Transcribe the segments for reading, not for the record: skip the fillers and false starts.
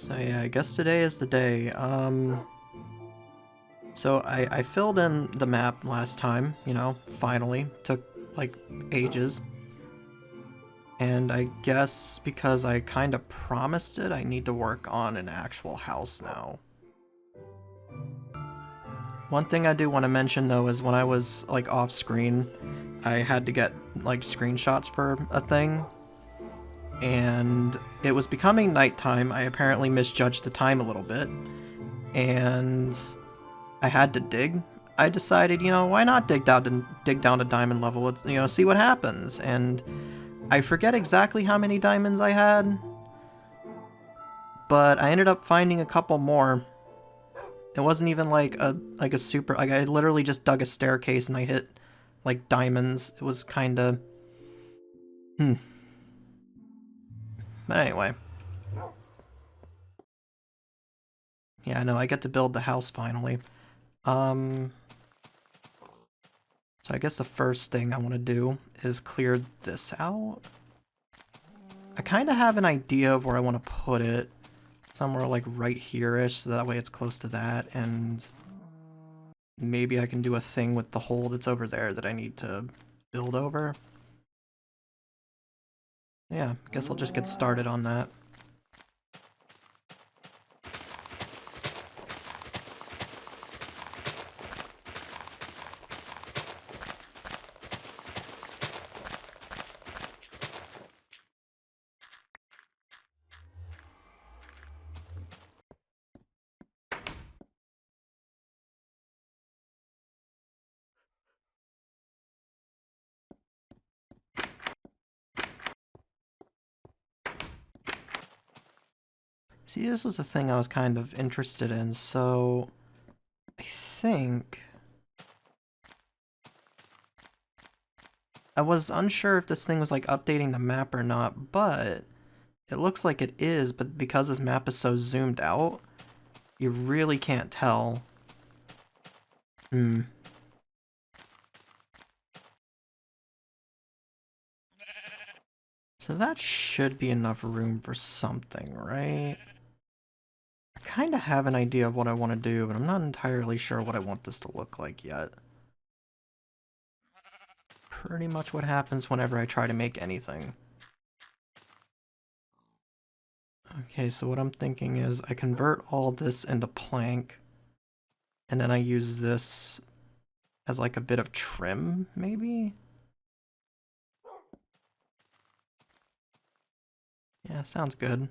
So yeah, I guess today is the day. So I filled in the map last time, you know, finally. Took, like, ages. And I guess because I kind of promised it, I need to work on an actual house now. One thing I do want to mention, though, is when I was, like, off screen, I had to get, like, screenshots for a thing. And it was becoming nighttime. I apparently misjudged the time a little bit. And I had to dig. I decided, you know, why not dig down to diamond level? Let's, you know, see what happens. And I forget exactly how many diamonds I had, but I ended up finding a couple more. It wasn't even like a super, like, I literally just dug a staircase and I hit like diamonds. It was kind of But anyway. Yeah, no, I get to build the house finally. So I guess the first thing I want to do is clear this out. I kind of have an idea of where I want to put it. Somewhere like right here-ish, so that way it's close to that, and maybe I can do a thing with the hole that's over there that I need to build over. Yeah, I guess I'll just get started on that. See, this was a thing I was kind of interested in, so I think I was unsure if this thing was like updating the map or not, but it looks like it is, but because this map is so zoomed out, you really can't tell. So that should be enough room for something, right? I kind of have an idea of what I want to do, but I'm not entirely sure what I want this to look like yet. Pretty much what happens whenever I try to make anything. Okay, so what I'm thinking is I convert all this into plank, and then I use this as like a bit of trim, maybe? Yeah, sounds good.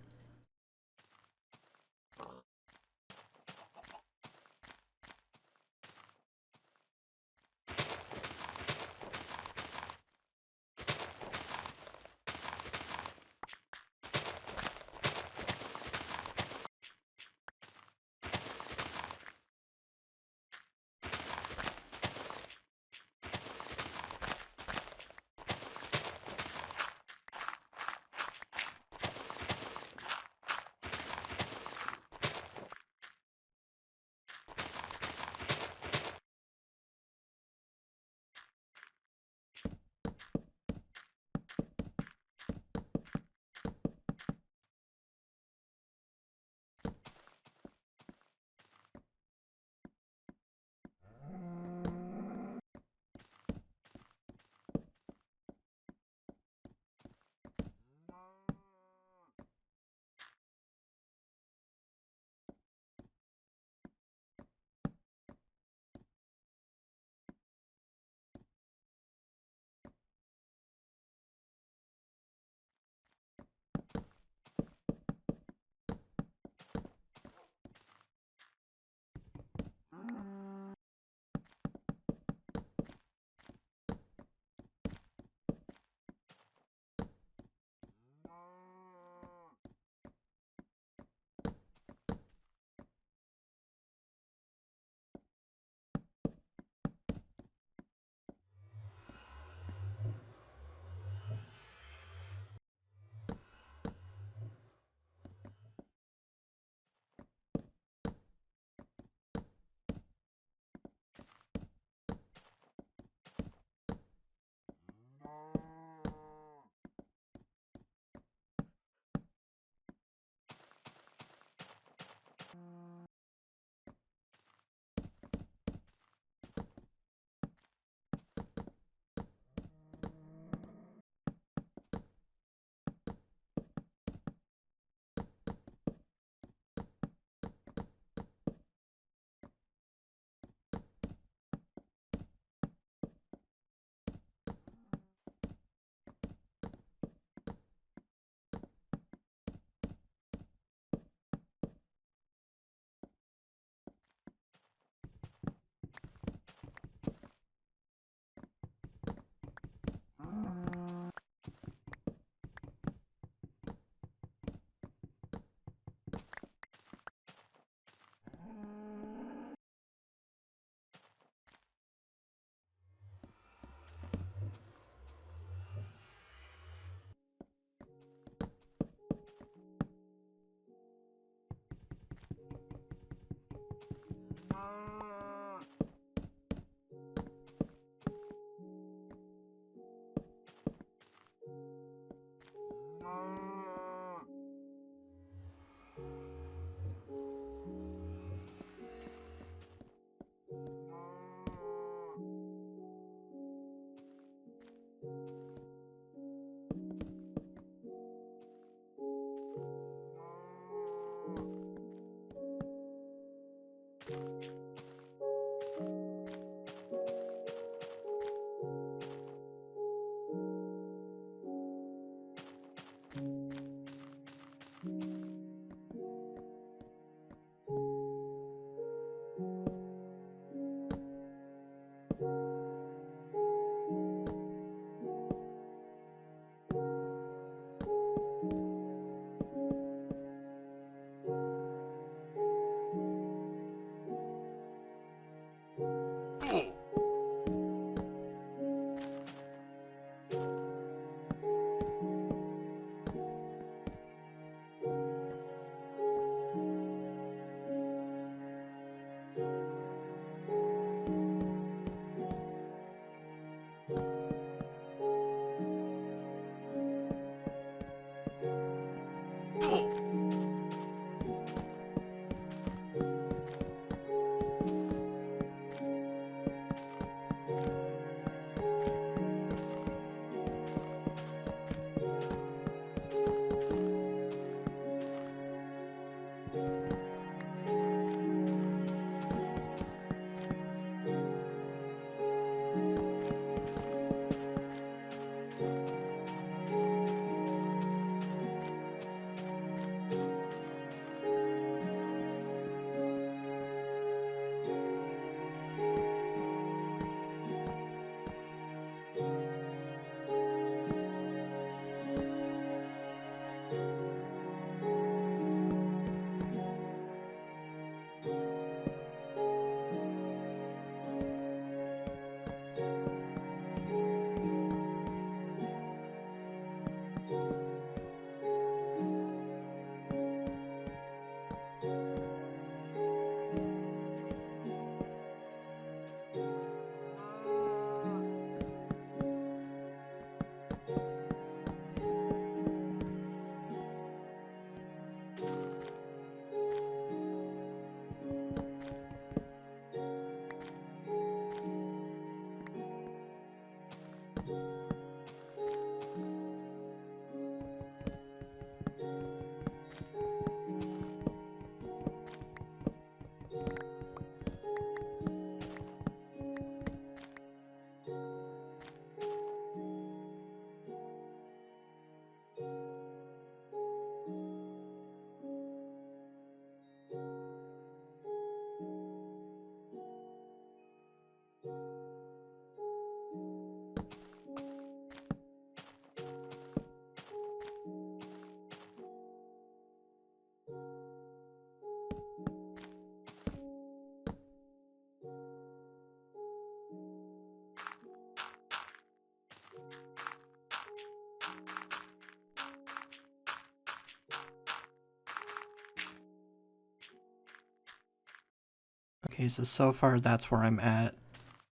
Okay, so far that's where I'm at.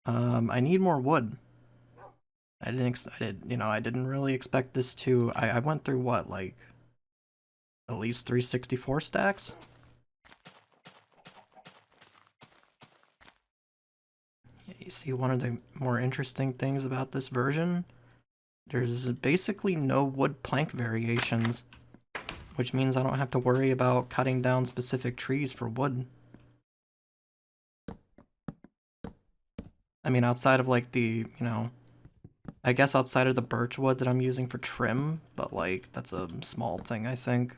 I need more wood. I didn't really expect this to. I went through what, like at least 364 stacks? Yeah, you see, one of the more interesting things about this version, there's basically no wood plank variations, which means I don't have to worry about cutting down specific trees for wood. I mean, outside of like the, I guess outside of the birch wood that I'm using for trim, but like, that's a small thing, I think.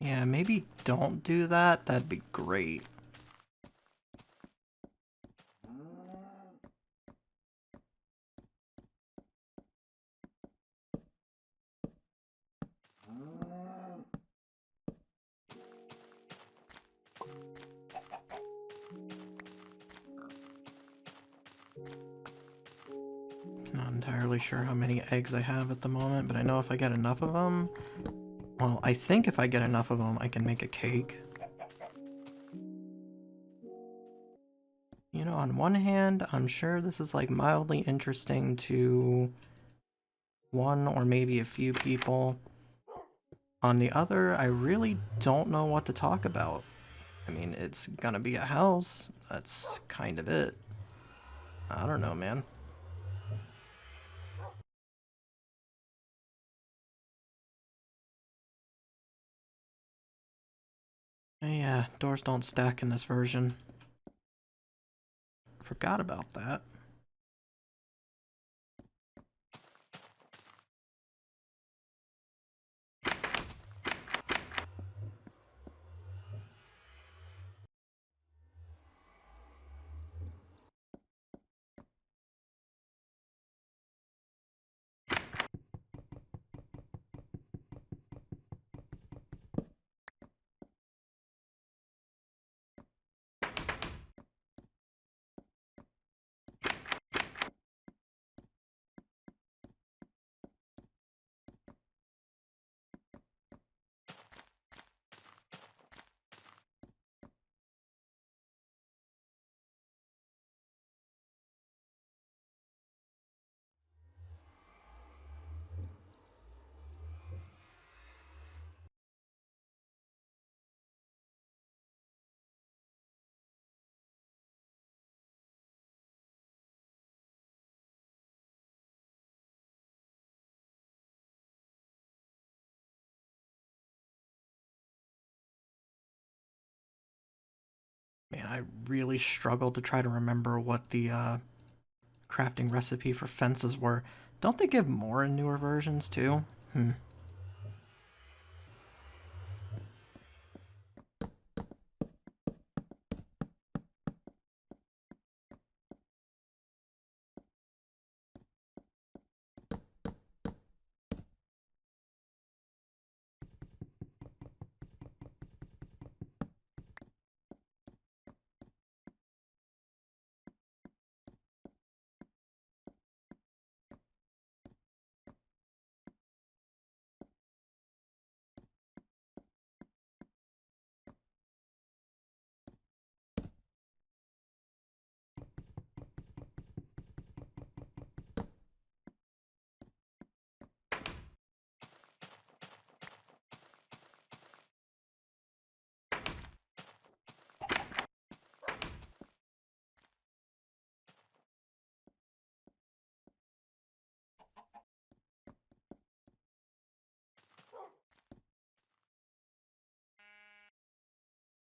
Yeah, maybe don't do that, that'd be great. Not entirely sure how many eggs I have at the moment, but I know if I get enough of them, well, I think if I get enough of them, I can make a cake. You know, on one hand, I'm sure this is like mildly interesting to one or maybe a few people. On the other, I really don't know what to talk about. I mean, it's gonna be a house, that's kind of it. I don't know, man. Yeah, doors don't stack in this version. Forgot about that. Man, I really struggled to try to remember what the crafting recipe for fences were. Don't they give more in newer versions too?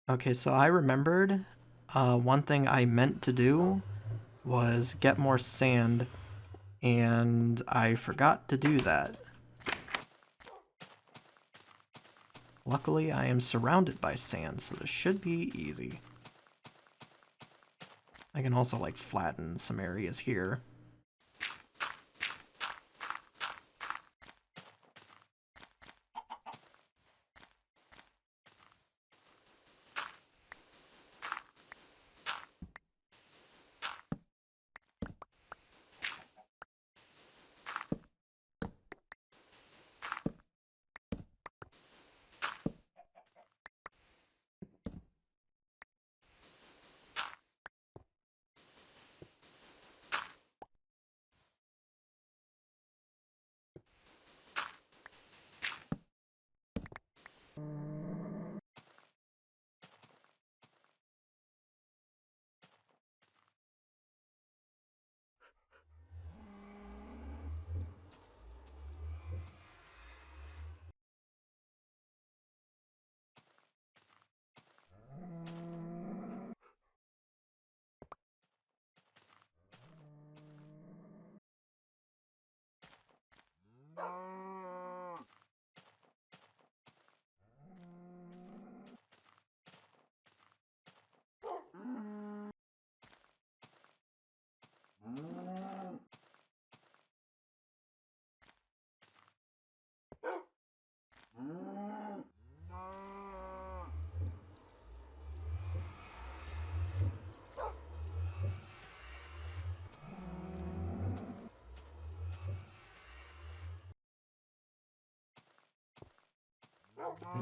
Okay, so I remembered one thing I meant to do was get more sand, and I forgot to do that. Luckily, I am surrounded by sand, so this should be easy. I can also like flatten some areas here.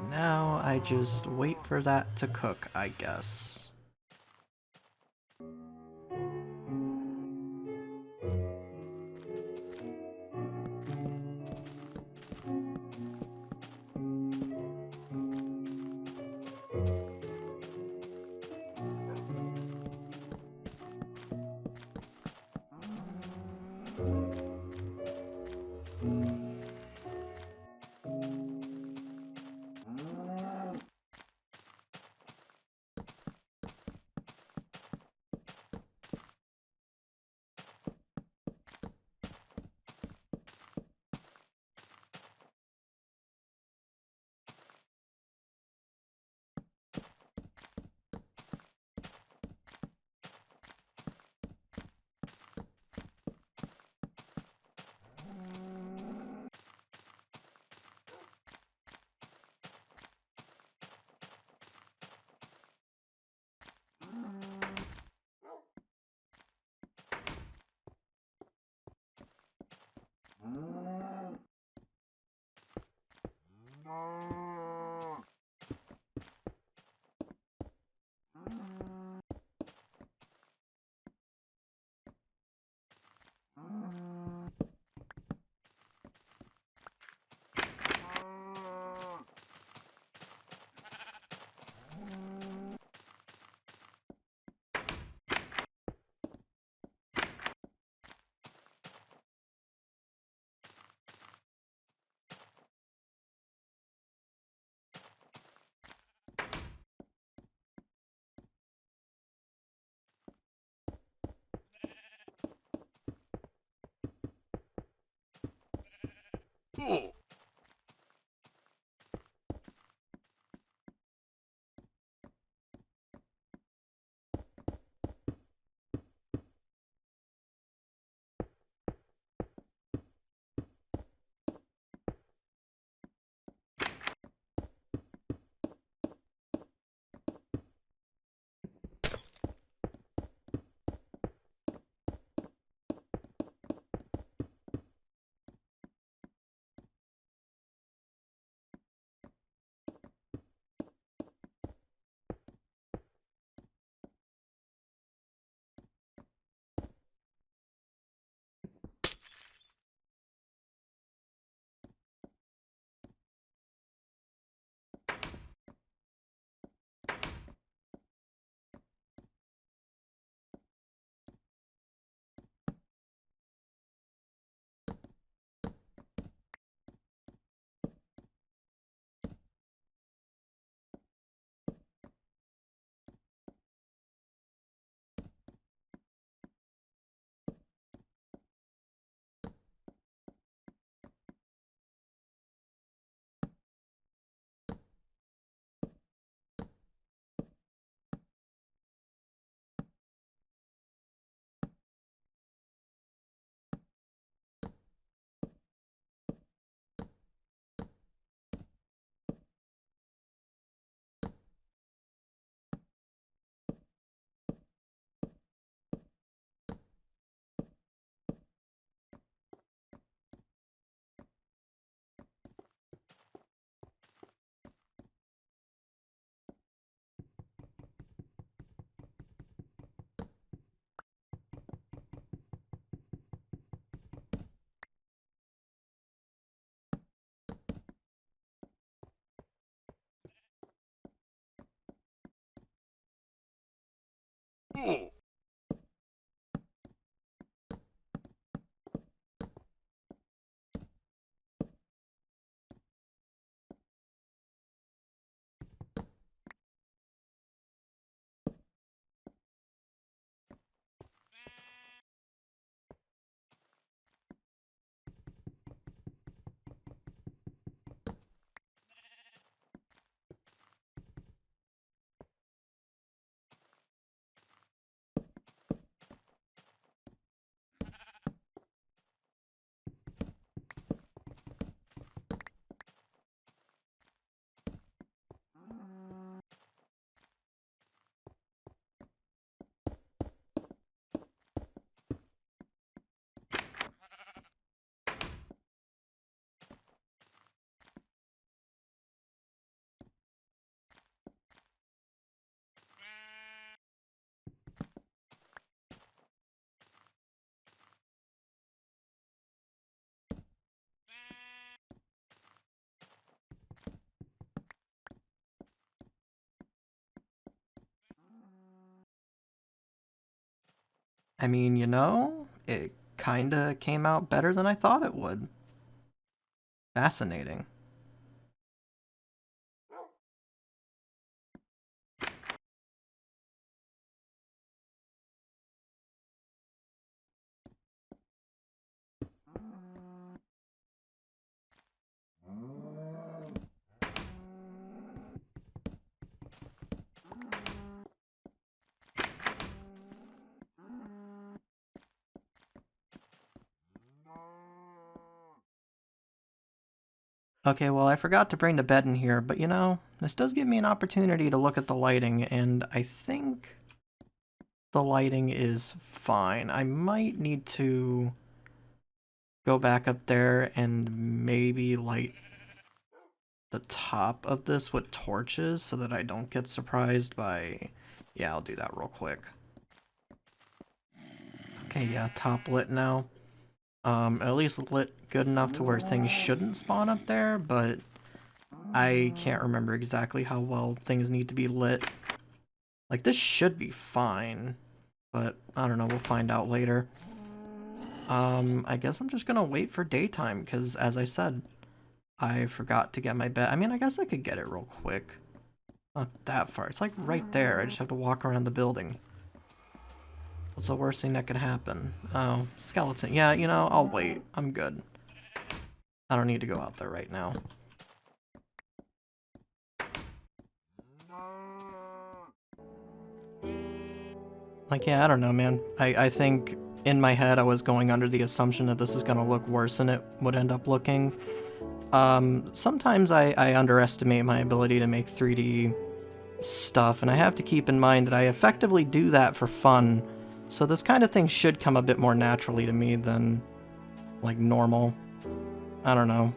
Now I just wait for that to cook, I guess. I mean, it kinda came out better than I thought it would. Fascinating. Okay, well, I forgot to bring the bed in here, but this does give me an opportunity to look at the lighting, and I think the lighting is fine. I might need to go back up there and maybe light the top of this with torches so that I don't get surprised by... Yeah, I'll do that real quick. Okay, yeah, top lit now. At least lit good enough to where things shouldn't spawn up there, but I can't remember exactly how well things need to be lit. Like, this should be fine, but I don't know, we'll find out later. I guess I'm just gonna wait for daytime, because as I said, I forgot to get my bed. I mean, I guess I could get it real quick. Not that far. It's like right there. I just have to walk around the building. What's the worst thing that could happen? Oh, skeleton. Yeah, I'll wait. I'm good. I don't need to go out there right now. Like, yeah, I don't know, man. I think in my head I was going under the assumption that this is gonna look worse than it would end up looking. Sometimes I underestimate my ability to make 3D stuff, and I have to keep in mind that I effectively do that for fun, so this kind of thing should come a bit more naturally to me than, like, normal. I don't know.